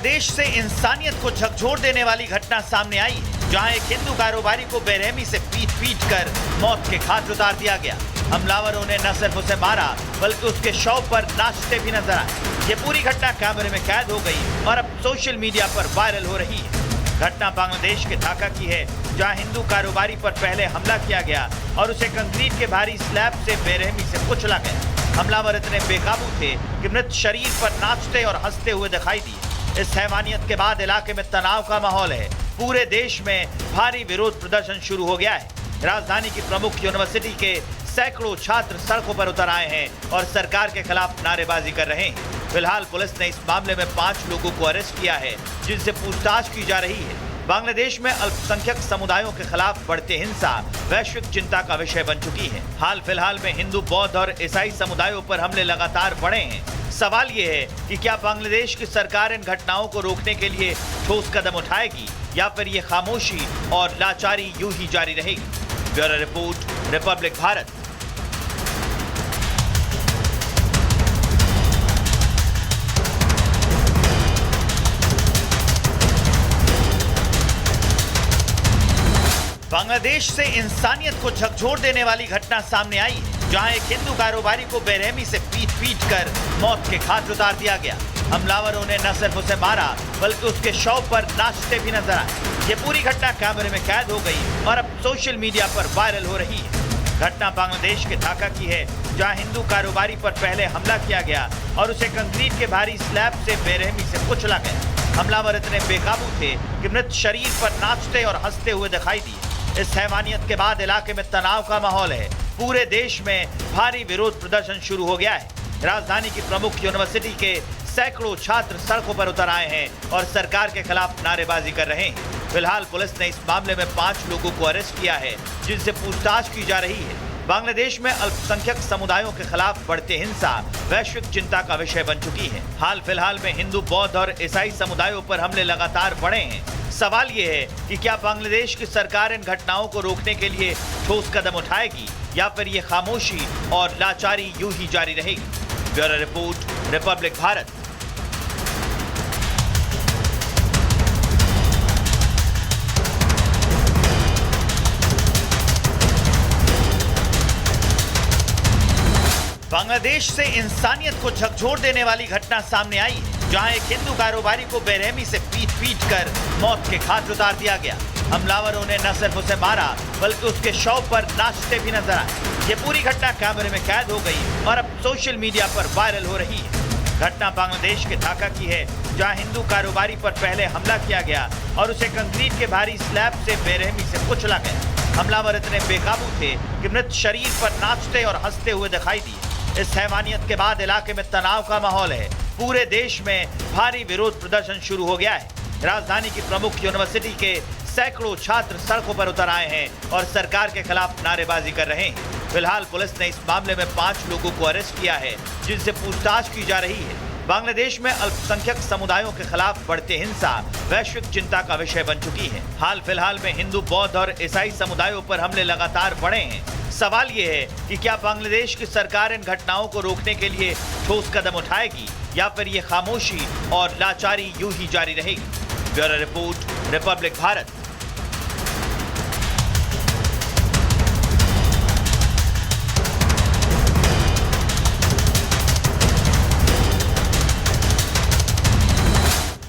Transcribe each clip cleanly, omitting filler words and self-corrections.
बांग्लादेश से इंसानियत को झकझोर देने वाली घटना सामने आई है, जहां एक हिंदू कारोबारी को बेरहमी से पीट कर मौत के घाट उतार दिया गया। हमलावरों ने न सिर्फ उसे मारा बल्कि उसके शव पर नाचते भी नजर आए। ये पूरी घटना कैमरे में कैद हो गई और अब सोशल मीडिया पर वायरल हो रही है। घटना बांग्लादेश के ढाका की है, जहां हिंदू कारोबारी पर पहले हमला किया गया और उसे कंक्रीट के भारी स्लैब से बेरहमी से कुचला गया। हमलावर इतने बेकाबू थे कि मृत शरीर पर नाचते और हंसते हुए दिखाई दिए। इस हैवानियत के बाद इलाके में तनाव का माहौल है। पूरे देश में भारी विरोध प्रदर्शन शुरू हो गया है। राजधानी की प्रमुख यूनिवर्सिटी के सैकड़ों छात्र सड़कों पर उतर आए हैं और सरकार के खिलाफ नारेबाजी कर रहे हैं। फिलहाल पुलिस ने इस मामले में 5 लोगों को अरेस्ट किया है, जिनसे पूछताछ की जा रही है। बांग्लादेश में अल्पसंख्यक समुदायों के खिलाफ बढ़ती हिंसा वैश्विक चिंता का विषय बन चुकी है। हाल फिलहाल में हिंदू, बौद्ध और ईसाई समुदायों पर हमले लगातार बढ़े हैं। सवाल ये है कि क्या बांग्लादेश की सरकार इन घटनाओं को रोकने के लिए ठोस कदम उठाएगी या फिर ये खामोशी और लाचारी यूं ही जारी रहेगी। Bureau report, Republic Bharat. Bangladesh से इंसानियत को झकझोर देने वाली घटना सामने आई है, जहां एक हिंदू कारोबारी को बेरहमी से पीट कर मौत के घाट उतार दिया गया। हमलावरों ने न सिर्फ उसे मारा बल्कि उसके शव पर नाचते भी नजर आए। ये पूरी घटना कैमरे में कैद हो गई और अब सोशल मीडिया पर वायरल हो रही है। घटना बांग्लादेश के ढाका की है, जहां हिंदू कारोबारी पर पहले हमला किया गया और उसे कंक्रीट के भारी स्लैब से बेरहमी से कुचला गया। हमलावर इतने बेकाबू थे कि मृत शरीर पर नाचते और हंसते हुए दिखाई दिए। इस हैवानियत के बाद इलाके में तनाव का माहौल है। पूरे देश में भारी विरोध प्रदर्शन शुरू हो गया है। राजधानी की प्रमुख यूनिवर्सिटी के सैकड़ों छात्र सड़कों पर उतर आए हैं और सरकार के खिलाफ नारेबाजी कर रहे हैं। फिलहाल पुलिस ने इस मामले में 5 लोगों को अरेस्ट किया है, जिनसे पूछताछ की जा रही है। बांग्लादेश में अल्पसंख्यक समुदायों के खिलाफ बढ़ती हिंसा वैश्विक चिंता का विषय बन चुकी है। हाल फिलहाल में हिंदू, बौद्ध और ईसाई समुदायों पर हमले लगातार बढ़े हैं। सवाल ये है कि क्या बांग्लादेश की सरकार इन घटनाओं को रोकने के लिए ठोस कदम उठाएगी या फिर ये खामोशी और लाचारी यूं ही जारी रहेगी। Bureau report, Republic Bharat. Bangladesh से इंसानियत को झकझोर देने वाली घटना सामने आई है, जहां एक हिंदू कारोबारी को बेरहमी से पीट कर मौत के घाट उतार दिया गया। हमलावरों ने न सिर्फ उसे मारा बल्कि उसके शव पर नाचते भी नजर आए। ये पूरी घटना कैमरे में कैद हो गई और अब सोशल मीडिया पर वायरल हो रही है। घटना बांग्लादेश के ढाका की है, जहां हिंदू कारोबारी पर पहले हमला किया गया और उसे कंक्रीट के भारी स्लैब से बेरहमी से कुचला गया। हमलावर इतने बेकाबू थे कि मृत शरीर पर नाचते और हंसते हुए दिखाई दिए। इस हैवानियत के बाद इलाके में तनाव का माहौल है। पूरे देश में भारी विरोध प्रदर्शन शुरू हो गया है। राजधानी की प्रमुख यूनिवर्सिटी के सैकड़ों छात्र सड़कों पर उतर आए हैं और सरकार के खिलाफ नारेबाजी कर रहे हैं। फिलहाल पुलिस ने इस मामले में 5 लोगों को अरेस्ट किया है, जिनसे पूछताछ की जा रही है। बांग्लादेश में अल्पसंख्यक समुदायों के खिलाफ बढ़ती हिंसा वैश्विक चिंता का विषय बन चुकी है। हाल फिलहाल में हिंदू, बौद्ध और ईसाई समुदायों पर हमले लगातार बढ़े हैं। सवाल ये है कि क्या बांग्लादेश की सरकार इन घटनाओं को रोकने के लिए ठोस कदम उठाएगी या फिर ये खामोशी और लाचारी यूं ही जारी रहेगी। Bureau report, Republic Bharat.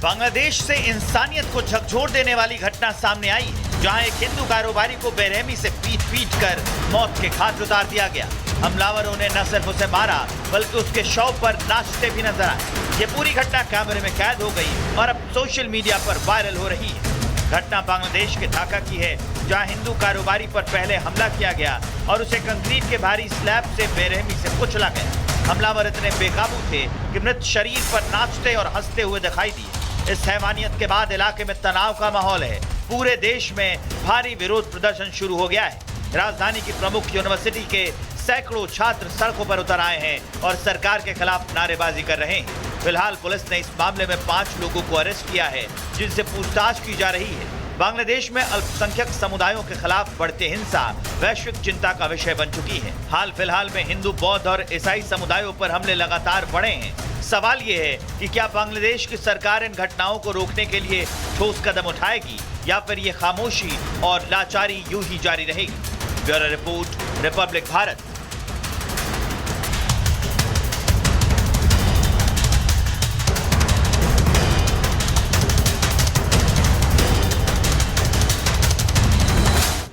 Bangladesh से इंसानियत को झकझोर देने वाली घटना सामने आई है, जहां एक हिंदू कारोबारी को बेरहमी से पीट कर मौत के घाट उतार दिया गया। हमलावरों ने न सिर्फ उसे मारा बल्कि उसके शव पर नाचते भी नजर आए। ये पूरी घटना कैमरे में कैद हो गई और अब सोशल मीडिया पर वायरल हो रही है। घटना बांग्लादेश के ढाका की है, जहां हिंदू कारोबारी पर पहले हमला किया गया और उसे कंक्रीट के भारी स्लैब से बेरहमी से कुचला गया। हमलावर इतने बेकाबू थे कि मृत शरीर पर नाचते और हंसते हुए दिखाई दिए। इस हैवानियत के बाद इलाके में तनाव का माहौल है। पूरे देश में भारी विरोध प्रदर्शन शुरू हो गया है। राजधानी की प्रमुख यूनिवर्सिटी के सैकड़ों छात्र सड़कों पर उतर आए हैं और सरकार के खिलाफ नारेबाजी कर रहे हैं। फिलहाल पुलिस ने इस मामले में 5 लोगों को अरेस्ट किया है, जिनसे पूछताछ की जा रही है। बांग्लादेश में अल्पसंख्यक समुदायों के खिलाफ बढ़ती हिंसा वैश्विक चिंता का विषय बन चुकी है। हाल फिलहाल में हिंदू, बौद्ध और ईसाई समुदायों पर हमले लगातार बढ़े हैं। सवाल ये है कि क्या बांग्लादेश की सरकार इन घटनाओं को रोकने के लिए ठोस कदम उठाएगी या फिर ये खामोशी और लाचारी यूं ही जारी रहेगी। Bureau report, Republic Bharat.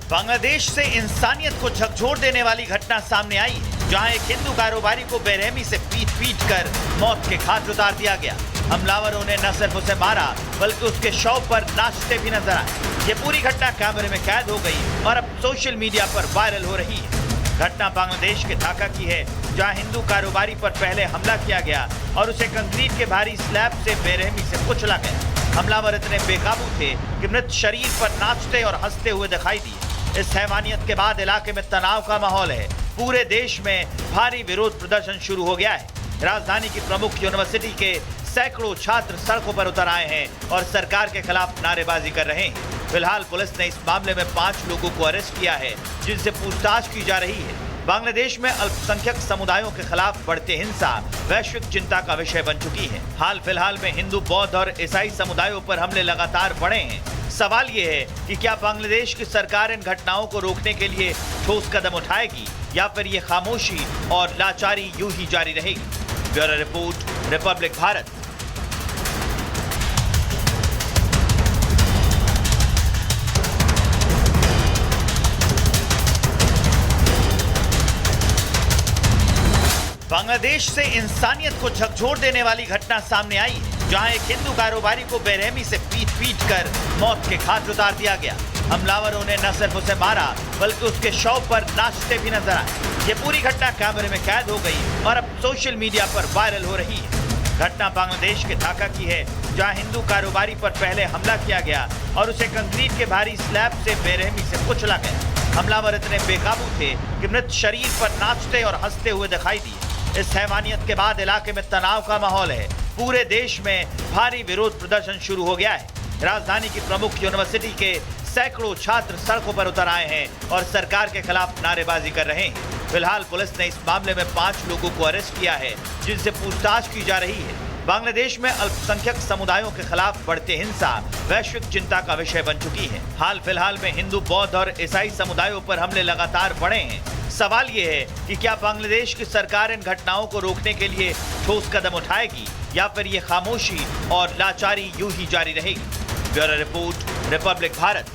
Bangladesh से इंसानियत को झकझोर देने वाली घटना सामने आई है, जहां एक हिंदू कारोबारी को बेरहमी से पीट कर मौत के घाट उतार दिया गया। हमलावरों ने न सिर्फ उसे मारा बल्कि उसके शव पर नाचते भी नजर आए। ये पूरी घटना कैमरे में कैद हो गई और अब सोशल मीडिया पर वायरल हो रही है। घटना बांग्लादेश के ढाका की है, जहां हिंदू कारोबारी पर पहले हमला किया गया और उसे कंक्रीट के भारी स्लैब से बेरहमी से कुचला गया। हमलावर इतने बेकाबू थे कि मृत शरीर पर नाचते और हंसते हुए दिखाई दिए। इस हैवानियत के बाद इलाके में तनाव का माहौल है। पूरे देश में भारी विरोध प्रदर्शन शुरू हो गया है। राजधानी की प्रमुख यूनिवर्सिटी के सैकड़ों छात्र सड़कों पर उतर आए हैं और सरकार के खिलाफ नारेबाजी कर रहे हैं। फिलहाल पुलिस ने इस मामले में 5 लोगों को अरेस्ट किया है, जिनसे पूछताछ की जा रही है। बांग्लादेश में अल्पसंख्यक समुदायों के खिलाफ बढ़ती हिंसा वैश्विक चिंता का विषय बन चुकी है। हाल फिलहाल में हिंदू, बौद्ध और ईसाई समुदायों पर हमले लगातार बढ़े हैं। सवाल ये है कि क्या बांग्लादेश की सरकार इन घटनाओं को रोकने के लिए ठोस कदम उठाएगी या फिर ये खामोशी और लाचारी यूं ही जारी रहेगी। Bureau report, Republic Bharat. Bangladesh से इंसानियत को झकझोर देने वाली घटना सामने आई है, जहां एक हिंदू कारोबारी को बेरहमी से पीट कर मौत के घाट उतार दिया गया। हमलावरों ने न सिर्फ उसे मारा बल्कि उसके शव पर नाचते भी नजर आए। ये पूरी घटना कैमरे में कैद हो गई और अब सोशल मीडिया पर वायरल हो रही है। घटना बांग्लादेश के ढाका की है, जहां हिंदू कारोबारी पर पहले हमला किया गया और उसे कंक्रीट के भारी स्लैब से बेरहमी से कुचला गया। हमलावर इतने बेकाबू थे कि मृत शरीर पर नाचते और हंसते हुए दिखाई दिए। इस हैवानियत के बाद इलाके में तनाव का माहौल है। पूरे देश में भारी विरोध प्रदर्शन शुरू हो गया है। राजधानी की प्रमुख यूनिवर्सिटी के सैकड़ों छात्र सड़कों पर उतर आए हैं और सरकार के खिलाफ नारेबाजी कर रहे हैं। फिलहाल पुलिस ने इस मामले में 5 लोगों को अरेस्ट किया है, जिनसे पूछताछ की जा रही है। बांग्लादेश में अल्पसंख्यक समुदायों के खिलाफ बढ़ती हिंसा वैश्विक चिंता का विषय बन चुकी है। हाल फिलहाल में हिंदू, बौद्ध और ईसाई समुदायों पर हमले लगातार बढ़े हैं। सवाल ये है कि क्या बांग्लादेश की सरकार इन घटनाओं को रोकने के लिए ठोस कदम उठाएगी या फिर ये खामोशी और लाचारी यूं ही जारी रहेगी। Bureau report, Republic Bharat.